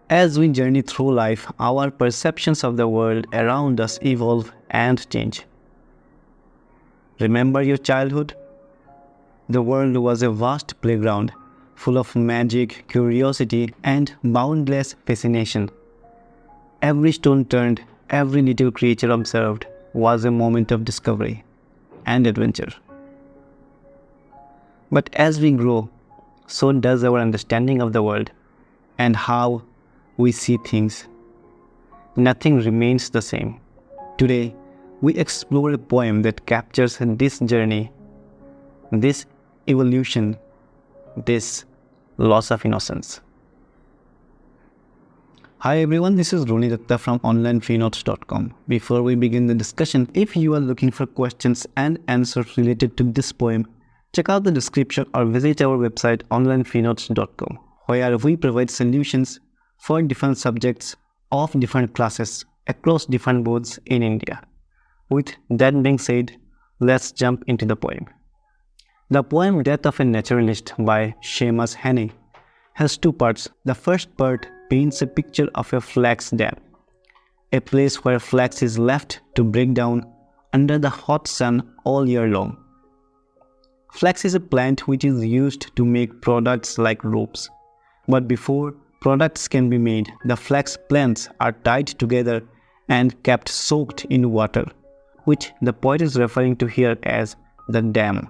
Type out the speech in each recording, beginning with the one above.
As we journey through life, our perceptions of the world around us evolve and change. Remember your childhood? The world was a vast playground, full of magic, curiosity, and boundless fascination. Every stone turned, every little creature observed was a moment of discovery and adventure. But as we grow, so does our understanding of the world and how we see things. Nothing remains the same. Today, we explore a poem that captures this journey, this evolution, this loss of innocence. Hi everyone, this is Roni Datta from onlinefreenotes.com. Before we begin the discussion, if you are looking for questions and answers related to this poem, check out the description or visit our website onlinefreenotes.com, where we provide solutions for different subjects of different classes across different boards in India. With that being said, let's jump into the poem. The poem Death of a Naturalist by Seamus Heaney has two parts. The first part paints a picture of a flax-dam, a place where flax is left to break down under the hot sun all year long. Flax is a plant which is used to make products like ropes. But before products can be made, the flax plants are tied together and kept soaked in water, which the poet is referring to here as the dam.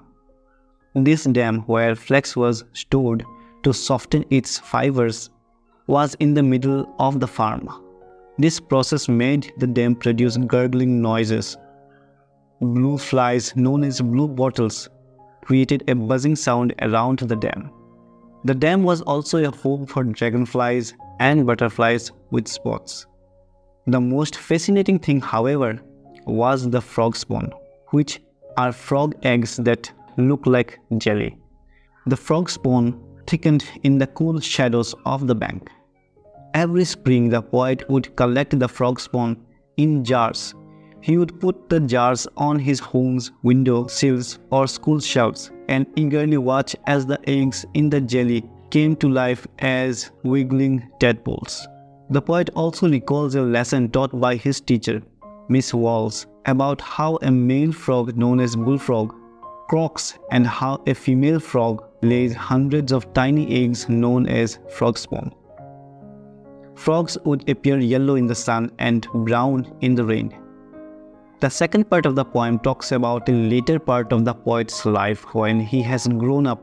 This dam, where flax was stored to soften its fibers, was in the middle of the farm. This process made the dam produce gurgling noises. Blue flies, known as bluebottles, created a buzzing sound around the dam. The dam was also a home for dragonflies and butterflies with spots. The most fascinating thing, however, was the frogspawn, which are frog eggs that look like jelly. The frogspawn thickened in the cool shadows of the bank. Every spring, the poet would collect the frogspawn in jars. He would put the jars on his home's window sills or school shelves and eagerly watch as the eggs in the jelly came to life as wiggling tadpoles. The poet also recalls a lesson taught by his teacher, Miss Walls, about how a male frog known as bullfrog croaks and how a female frog lays hundreds of tiny eggs known as frogspawn. Frogs would appear yellow in the sun and brown in the rain. The second part of the poem talks about a later part of the poet's life when he has grown up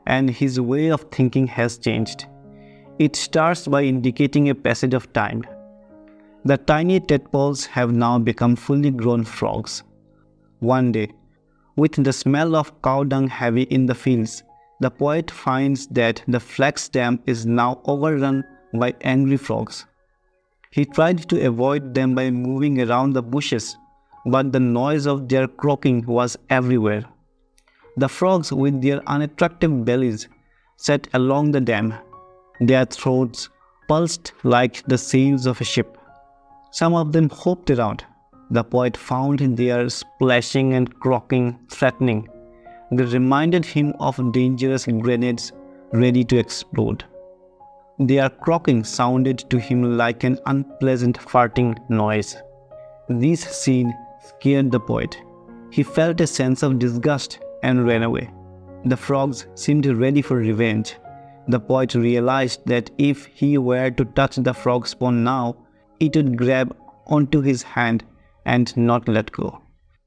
and his way of thinking has changed. It starts by indicating a passage of time. The tiny tadpoles have now become fully grown frogs. One day, with the smell of cow dung heavy in the fields, the poet finds that the flax-dam is now overrun by angry frogs. He tried to avoid them by moving around the bushes, but the noise of their croaking was everywhere. The frogs, with their unattractive bellies, sat along the dam. Their throats pulsed like the sails of a ship. Some of them hopped around. The poet found their splashing and croaking threatening. They reminded him of dangerous grenades ready to explode. Their croaking sounded to him like an unpleasant farting noise. This scene scared the poet. He felt a sense of disgust and ran away. The frogs seemed ready for revenge. The poet realized that if he were to touch the frogspawn now, it would grab onto his hand and not let go.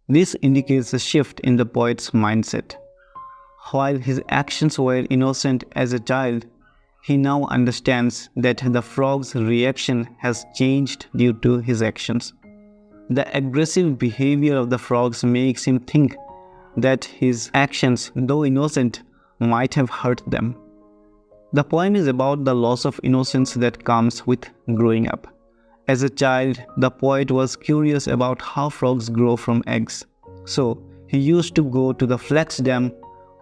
This indicates a shift in the poet's mindset. While his actions were innocent as a child, he now understands that the frog's reaction has changed due to his actions. The aggressive behavior of the frogs makes him think that his actions, though innocent, might have hurt them. The poem is about the loss of innocence that comes with growing up. As a child, the poet was curious about how frogs grow from eggs. So, he used to go to the flax-dam,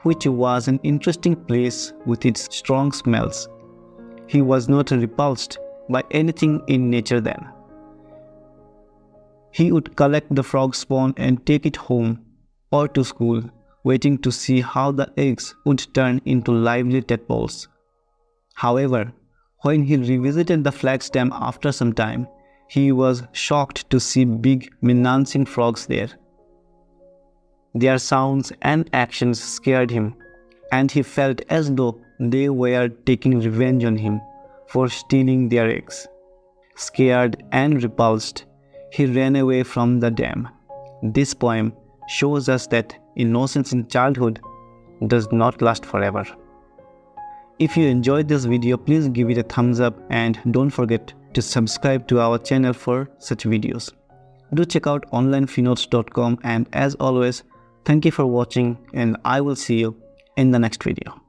which was an interesting place with its strong smells. He was not repulsed by anything in nature then. He would collect the frog spawn and take it home or to school, waiting to see how the eggs would turn into lively tadpoles. However, When he revisited the flax-dam after some time, he was shocked to see big menacing frogs there. Their sounds and actions scared him, and he felt as though they were taking revenge on him for stealing their eggs. Scared and repulsed, he ran away from the dam. This poem shows us that innocence in childhood does not last forever. If you enjoyed this video, please give it a thumbs up and don't forget to subscribe to our channel for such videos. Do check out onlinefeenotes.com, and as always, thank you for watching, and I will see you in the next video.